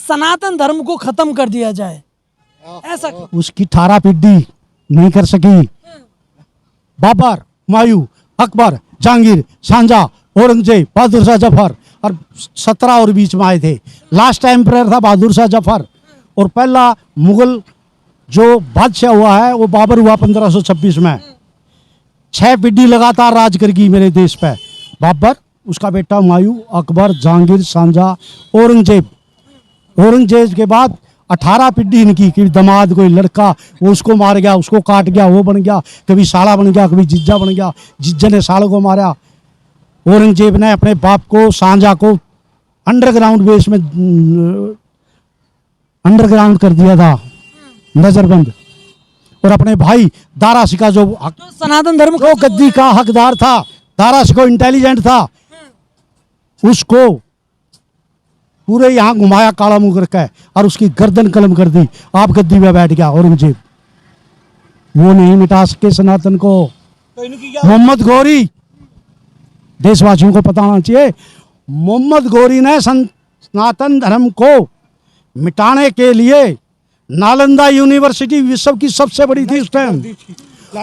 सनातन धर्म को खत्म कर दिया जाए, ऐसा क्यों? उसकी 18 पीढ़ी नहीं कर सकी। बाबर, हुमायूं, अकबर, जहांगीर, शाहजहां, औरंगजेब, बहादुर शाह जफर और 17 और बीच में आए थे। लास्ट एम्परर था बहादुर शाह जफर, और पहला मुगल जो बादशाह हुआ है वो बाबर हुआ 1526 में। 6 पीढ़ी लगातार राज करगी मेरे देश पे। बाबर, उसका बेटा हुमायूं, अकबर, जहांगीर, शाहजहां, औरंगजेब। औरंगजेब के बाद 18 पीढ़ी इनकी, कि दामाद कोई लड़का वो उसको मार गया, उसको काट गया, वो बन गया, कभी साला बन गया, कभी जिज्जा बन गया, जिज्जा ने साले को मारा। औरंगजेब ने अपने बाप को, शाहजहां को अंडरग्राउंड बेस में अंडरग्राउंड कर दिया था, नजरबंद। और अपने भाई दारा सिका जो सनातन धर्म जो गद्दी का हकदार था, दारा सिको इंटेलिजेंट था, उसको पूरे यहाँ घुमाया काला मुंह करके और उसकी गर्दन कलम कर दी। आप गद्दी में बैठ गया औरंगजेब। वो नहीं मिटा सके सनातन को। मोहम्मद गौरी, देशवासियों को पता होना चाहिए, मोहम्मद गौरी ने सनातन धर्म को मिटाने के लिए नालंदा यूनिवर्सिटी विश्व की सबसे बड़ी थी उस टाइम,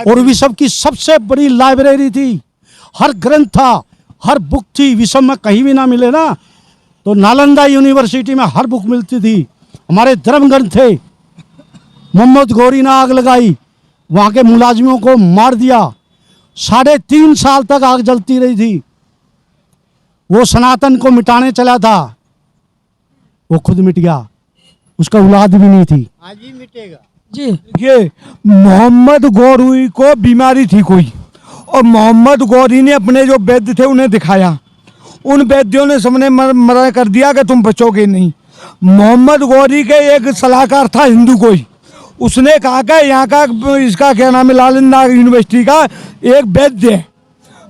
और विश्व की सबसे बड़ी लाइब्रेरी थी। हर ग्रंथ था, हर बुक थी, विश्व में कहीं भी ना मिले ना, तो नालंदा यूनिवर्सिटी में हर बुक मिलती थी। हमारे धर्म ग्रंथ थे। मोहम्मद गौरी ने आग लगाई, वहाँ के मुलाजिमों को मार दिया। 3.5 साल तक आग जलती रही थी। वो सनातन को मिटाने चला था, वो खुद मिट गया, उसका औलाद भी नहीं थी। आज ही मिटेगा जी। ये मोहम्मद गौरी को बीमारी थी कोई, और मोहम्मद गौरी ने अपने जो वैद्य थे उन्हें दिखाया। उन वैद्यों ने सबने मना कर दिया कि तुम बचोगे नहीं। मोहम्मद गौरी के एक सलाहकार था हिंदू कोई, उसने कहा कि यहाँ का इसका क्या नाम है, नालंदा यूनिवर्सिटी का एक वैद्य है,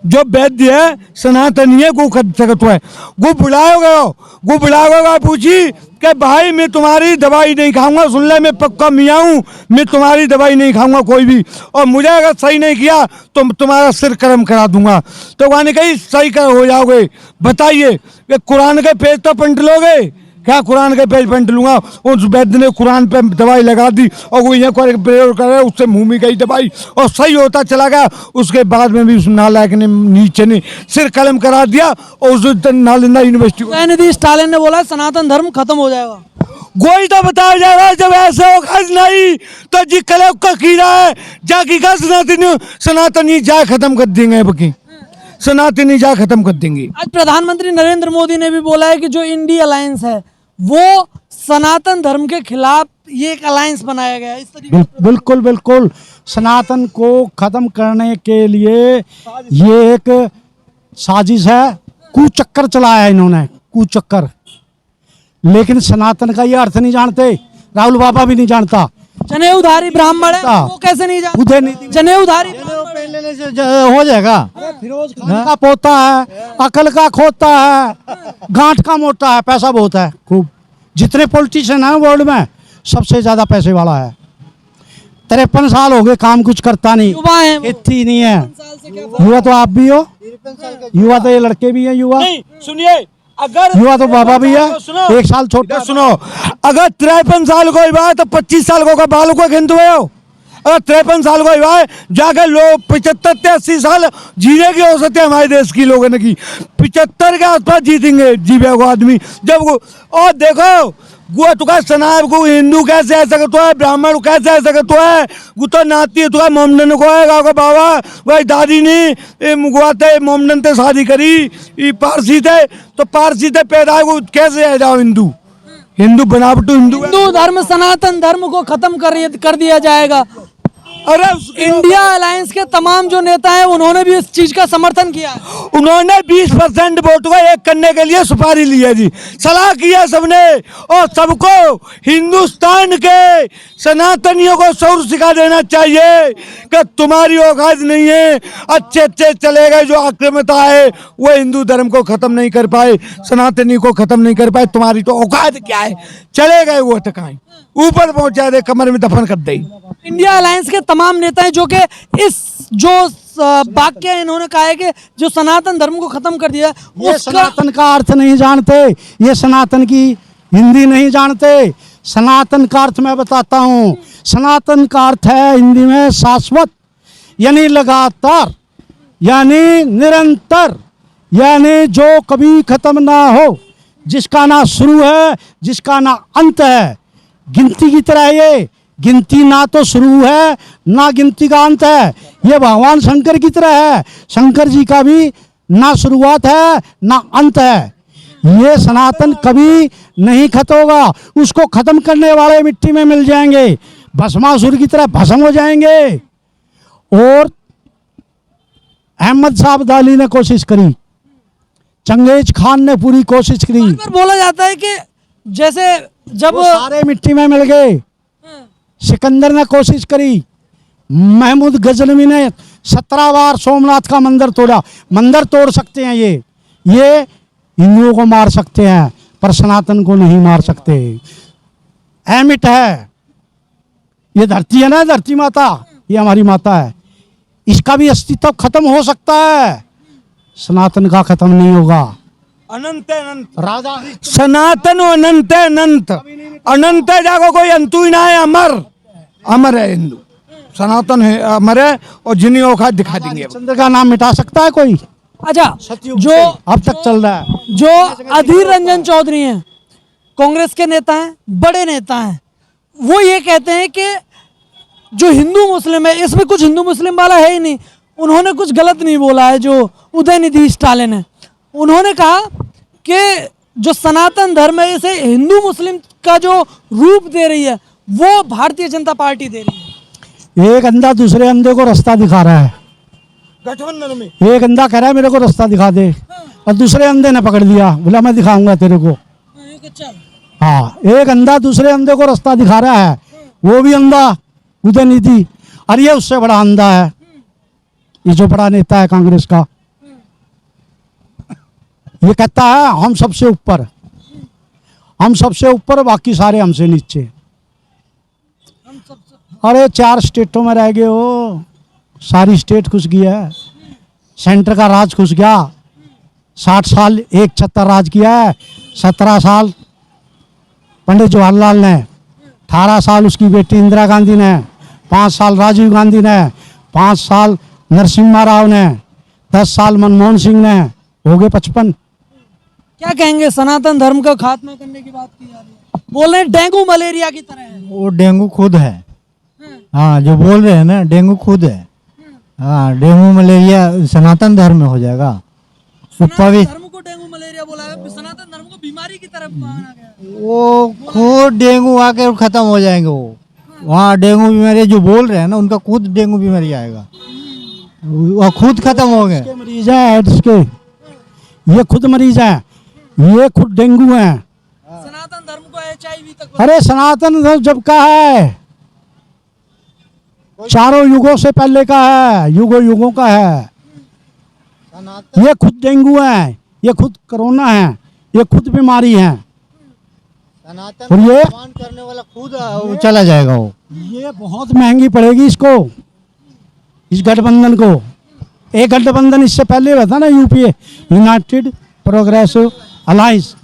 जो वैद्य है सनातनी है, गो सकत है, गो बुलाओगे पूछी कि भाई मैं तुम्हारी दवाई नहीं खाऊंगा, सुन ले मैं पक्का मियाँ हूँ, मैं तुम्हारी दवाई नहीं खाऊंगा कोई भी, और मुझे अगर सही नहीं किया तो तुम्हारा सिर कर्म करा दूंगा। तो वहाँ ने कही सही कर हो जाओगे, बताइए कि कुरान के पेज तो पंट लोगे क्या? कुरान के पेज पंट लूंगा। उस वैद्य ने कुरान पे दवाई लगा दी और वो यहाँ को प्रयोग करे, उससे मुंह में गई दवाई और सही होता चला गया। उसके बाद में भी उस नालायक ने नीचे ने सिर कलम करा दिया और उस नालंदा यूनिवर्सिटी उदयनिधि स्टालिन ने बोला सनातन धर्म खत्म हो जाएगा। कोई तो बताया जाएगा जब ऐसे होगा नहीं तो जी कल का कीड़ा है जाकी का सनातनी जा खत्म कर देंगे, बकी सनातनी जा खत्म कर देंगे। आज प्रधानमंत्री नरेंद्र मोदी ने भी बोला है कि जो इंडिया अलायंस है वो सनातन धर्म के खिलाफ ये एक अलायंस बनाया गया है। इस तरीके बिल्कुल बिल्कुल सनातन को खत्म करने के लिए ये एक साजिश है, कुचक्कर चलाया है इन्होंने, कुचक्कर। लेकिन सनातन का ये अर्थ नहीं जानते, राहुल बाबा भी नहीं जानता। जनेऊधारी ब्राह्मण है वो कैसे नहीं जानते? जनेऊधारी लेने से हो जाएगा। फिरोज खान का पोता है, अकल का खोता है, गांठ का मोटा है, पैसा बहुत है खूब। जितने पॉलिटिशियन हैं वर्ल्ड में सबसे ज्यादा पैसे वाला है। 53 साल हो गए, काम कुछ करता नहीं, युवा है वो। इतनी नहीं है। युवा तो आप भी हो, युवा तो ये लड़के भी हैं, युवा नहीं सुनिए, अगर युवा तो बाबा भी है, 1 साल छोटा। सुनो, अगर 53 साल को हुआ है तो 25 साल को बाल को गिनते हुए हो। अगर 53 साल को हुआ है जाकर लोग 75 से 80 साल जीने की हो सकते हैं हमारे देश की लोगों ने की 75 के आसपास जीतेंगे जीवे को आदमी जब वो। और देखो वो तुका सनाब को हिंदू कैसे ऐसा करता है, ब्राह्मण को कैसे ऐसा करता है, वो तो नाती है तुका मोमडन को है गाँव का बाबा वही दादी ने मुगवाते मोमडन से शादी करी, ये पारसी थे तो पारसी से पैदा वो कैसे है जाओ हिंदू, हिंदू बनावट हिंदू। हिंदू धर्म सनातन धर्म को खत्म कर दिया जाएगा। अरे इंडिया अलायंस के तमाम जो नेता हैं उन्होंने भी इस चीज का समर्थन किया है। उन्होंने 20% वोट को एक करने के लिए सुपारी ली है जी, सलाह किया सबने, और सबको हिंदुस्तान के सनातनियों को शौर्य सिखा देना चाहिए कि तुम्हारी औकात नहीं है। अच्छे अच्छे चले गए जो आक्रमता है वो हिंदू धर्म को खत्म नहीं कर पाए, सनातनी को खत्म नहीं कर पाए, तुम्हारी तो औकात क्या है, चले गए वो टकाए ऊपर पहुंचा दे, कमर में दफन कर दे। इंडिया अलायंस के तमाम नेता हैं जो कि इस जो वाक्य इन्होंने कहा है कि जो सनातन धर्म को खत्म कर दिया ये सनातन का अर्थ नहीं जानते, ये सनातन की हिंदी नहीं जानते। सनातन का अर्थ मैं बताता हूँ। सनातन का अर्थ है हिंदी में शाश्वत, यानी लगातार, यानी निरंतर, यानी जो कभी खत्म ना हो, जिसका ना शुरू है, जिसका ना अंत है। गिनती की तरह ये गिनती ना तो शुरू है ना गिनती का अंत है। ये भगवान शंकर की तरह है। शंकर जी का भी ना शुरुआत है ना अंत है। ये सनातन कभी नहीं खत्म होगा। उसको खत्म करने वाले मिट्टी में मिल जाएंगे, भस्मासुर की तरह भस्म हो जाएंगे। और अहमद शाह अब्दाली ने कोशिश करी, चंगेज खान ने पूरी कोशिश करी, बार बार बोला जाता है कि जैसे जब वो सारे मिट्टी में मिल गए। सिकंदर ने कोशिश करी, महमूद गजनवी ने 17 बार सोमनाथ का मंदिर तोड़ा। मंदिर तोड़ सकते हैं ये हिंदुओं को मार सकते हैं, पर सनातन को नहीं मार सकते। अहमिट है ये धरती है ना, धरती माता, ये हमारी माता है। इसका भी अस्तित्व खत्म हो सकता है, सनातन का खत्म नहीं होगा। अनंत है अनंत, राजा सनातन अनंत है अनंत, अनंत है, जाको कोई अंत ही ना है। अमर अमर है हिंदू, सनातन है, अमर है। और जिन्हें औकात दिखा देंगे। चंद्र का नाम मिटा सकता है कोई? अच्छा, जो अब तक चल रहा है। जो अधीर रंजन चौधरी हैं, कांग्रेस के नेता हैं, बड़े नेता हैं, वो ये कहते हैं कि जो हिंदू मुस्लिम है, इसमें कुछ हिंदू मुस्लिम वाला है ही नहीं। उन्होंने कुछ गलत नहीं बोला है जो उदयनिधि स्टालिन है। उन्होंने कहा कि जो सनातन धर्म है, इसे हिंदू मुस्लिम का जो रूप दे रही है, वो भारतीय जनता पार्टी दे रही है। एक अंधा दूसरे अंधे को रास्ता दिखा रहा है। गठबंधन में एक अंधा कह रहा है मेरे को रास्ता दिखा दे, और दूसरे अंधे ने पकड़ लिया, बोला मैं दिखाऊंगा तेरे को। हाँ, एक अंधा दूसरे अंधे को रास्ता दिखा रहा है, वो भी अंधा उदयनिधि, और ये उससे बड़ा अंधा है, ये जो बड़ा नेता है कांग्रेस का। ये कहता है हम सबसे ऊपर, हम सबसे ऊपर, बाकी सारे हमसे नीचे। अरे 4 स्टेटों में रह गए हो, सारी स्टेट घुस गई है, सेंटर का राज घुस गया। 60 साल एक छत्तर राज किया है। 17 साल पंडित जवाहरलाल ने, 18 साल उसकी बेटी इंदिरा गांधी ने, 5 साल राजीव गांधी ने, 5 साल नरसिम्हा राव ने, 10 साल मनमोहन सिंह ने, हो गए 55। क्या कहेंगे? सनातन धर्म का खात्मा करने की बात की जा रही है, बोल रहे हैं डेंगू मलेरिया की तरह है। वो डेंगू खुद है। हाँ, जो बोल रहे हैं ना, डेंगू खुद है। हाँ, डेंगू मलेरिया सनातन धर्म में हो जाएगा। सनातन धर्म को डेंगू मलेरिया बोला है, सनातन धर्म को बीमारी की तरफ माना गया है। वो खुद डेंगू आके खत्म हो जाएंगे। वो वहाँ डेंगू बीमारी जो बोल रहे हैं ना, उनका खुद डेंगू बीमारी आएगा, वो खुद खत्म हो गए। मरीज है एड्स के, ये खुद मरीज है, ये खुद डेंगू है। सनातन धर्म को HIV तक। अरे सनातन धर्म जब का है, चारों युगों से पहले का है, युगों युगों का है। ये खुद डेंगू है, ये खुद कोरोना है, ये खुद बीमारी है। सनातन और ये करने वाला खुद वो चला जाएगा। वो ये बहुत महंगी पड़ेगी इसको, इस गठबंधन को। एक गठबंधन इससे पहले हुआ था ना, यूपीए, यूनाइटेड प्रोग्रेसिव अलायंस,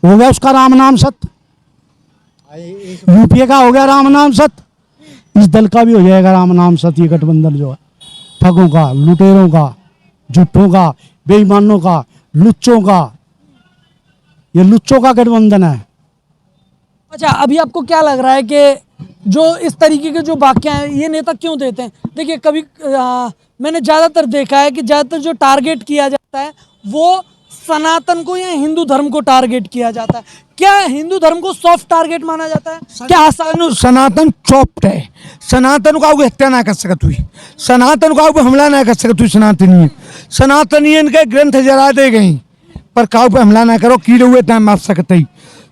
हो गया उसका राम नाम सत्य। यूपीए का हो गया राम नाम सत्य, इस दल का भी हो जाएगा राम नाम सत्य। ये गठबंधन जो है, ठगों का, लुटेरों का, झूठों का, बेईमानों का, लुच्चों का, ये लुच्चों का गठबंधन है। अच्छा, अभी आपको क्या लग रहा है कि जो इस तरीके के जो वाक्य हैं, ये नेता क्यों देते हैं? देखिए, कभी मैंने ज़्यादातर देखा है कि ज़्यादातर जो टारगेट किया जाता है वो सनातन को या हिंदू धर्म को टारगेट किया जाता है। क्या हिंदू धर्म को सॉफ्ट टारगेट माना जाता है? क्या सनातन चौप्ट है। सनातन को आप हत्या ना कर सकत हुई, सनातन को आप हमला ना कर सकत हुई। सनातनियन के ग्रंथ जरा दे गई, पर काउ पे हमला ना करो, कीड़े हुए टाइम मार सकते।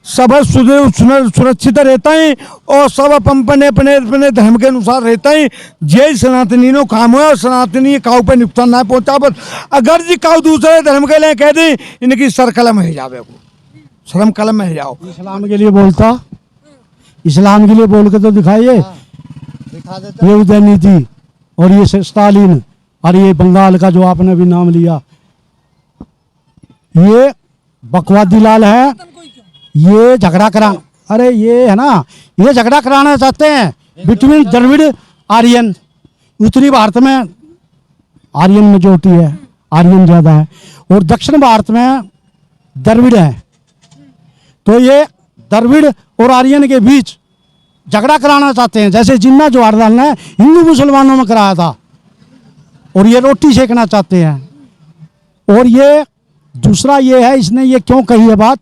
सब सुरक्षित रहता है और सब अपने अपने अपने धर्म के अनुसार रहता है। जय सनातनी नो काम हो, और सनातनी काउ पे नुकसान ना पहुंचा। बस अगर जी काउ दूसरे धर्म के लिए कह दे, इनकी सर कलम है जावे, शर्म कलम में जाओ। इस्लाम के लिए बोलता, इस्लाम के लिए बोल के तो दिखाइए। ये उदयनिधि और ये स्टालिन और ये बंगाल का जो आपने भी नाम लिया, ये बकवादी लाल है, ये झगड़ा करा, अरे ये है ना, ये झगड़ा कराना चाहते हैं बिटवीन द्रविड़ आर्यन। उत्तरी भारत में आर्यन मेजोरिटी है, आर्यन ज़्यादा है, और दक्षिण भारत में द्रविड़ है। तो ये द्रविड़ और आर्यन के बीच झगड़ा कराना चाहते हैं, जैसे जिन्ना जवाहरलाल ने हिंदू मुसलमानों में कराया था, और ये रोटी सेकना चाहते हैं। और ये दूसरा ये है, इसने ये क्यों कही है बात,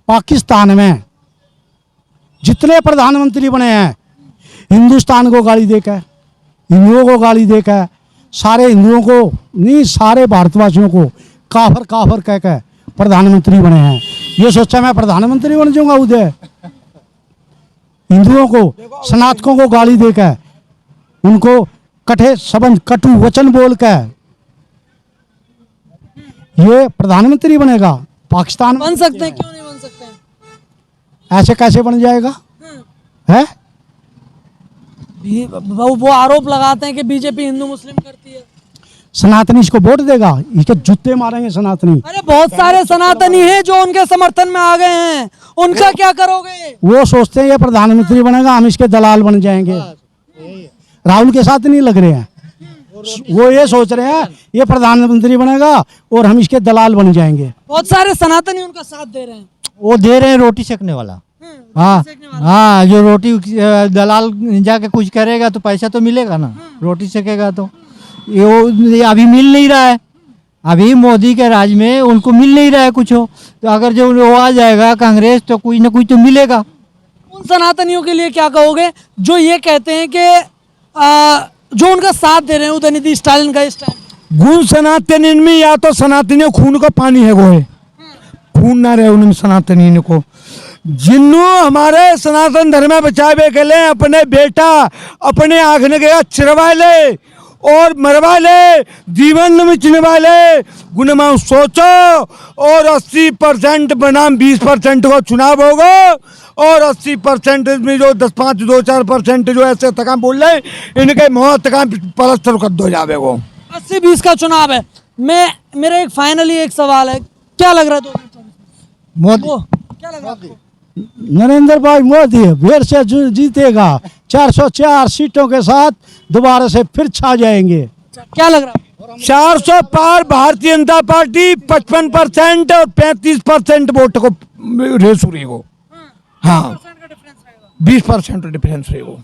पाकिस्तान में जितने प्रधानमंत्री बने हैं हिंदुस्तान को गाली देकर, हिंदुओं को गाली देकर, सारे हिंदुओं को नहीं सारे भारतवासियों को काफर काफर कह कर प्रधानमंत्री बने हैं। ये सोचा मैं प्रधानमंत्री बन जाऊंगा उधर, हिंदुओं को सनातकों को गाली देकर, उनको कटे शब्द कटु वचन बोलकर ये प्रधानमंत्री बनेगा पाकिस्तान में। बन सकते हैं, क्यों नहीं बन सकते हैं? ऐसे कैसे बन जाएगा है? वो आरोप लगाते हैं कि बीजेपी हिंदू मुस्लिम करती है। सनातनी इसको वोट देगा, इसके जूते मारेंगे सनातनी। अरे बहुत सारे सनातनी हैं जो उनके समर्थन में आ गए हैं, उनका क्या करोगे? वो सोचते हैं ये प्रधानमंत्री बनेगा, हम इसके दलाल बन जाएंगे। राहुल के साथ नहीं लग रहे हैं, वो ये सोच रहे हैं ये प्रधानमंत्री बनेगा और हम इसके दलाल बन जाएंगे। बहुत सारे सनातनी उनका साथ दे रहे हैं। वो दे रहे हैं रोटी सेकने वाला। हाँ हाँ, जो रोटी दलाल जाके कुछ करेगा तो पैसा तो मिलेगा ना, रोटी सेकेगा तो। ये अभी मिल नहीं रहा है, अभी मोदी के राज में उनको मिल नहीं रहा है कुछ हो, तो अगर जो वो आ जाएगा कांग्रेस तो कुछ ना कुछ तो मिलेगा। उन सनातनियों के लिए क्या कहोगे जो ये कहते हैं कि जो उनका साथ दे रहे हैं उदयनिधि स्टालिन का स्टाइल? गुण सनातनी में या तो सनातनी खून का पानी है, वो है खून ना रहे उनमें सनातनी को। जिन्हों हमारे सनातन धर्म बचावे के लिए अपने बेटा अपने आंखने के चिरवा ले और मरवा ले, जीवन में चिनवा ले, गुणमा सोचो। और 80% बनाम 20% को चुनाव होगा, और 80% में जो 10-5, 2-4% जो ऐसे तक बोल रहे इनके मौत का पलस्तर कर दो जावे वो। 80-20 का चुनाव है। मेरा एक फाइनली एक सवाल है, क्या लग रहा है 2024 मोदी क्या लग रहा है? नरेंद्र भाई मोदी फिर से जीतेगा, 404 सीटों के साथ दोबारा से फिर छा जाएंगे। क्या लग रहा है? 400 पार भारतीय जनता पार्टी 55% और 35% वोट को रेस हो रही हो। हाँ 20% डिफरेंस रहेगा।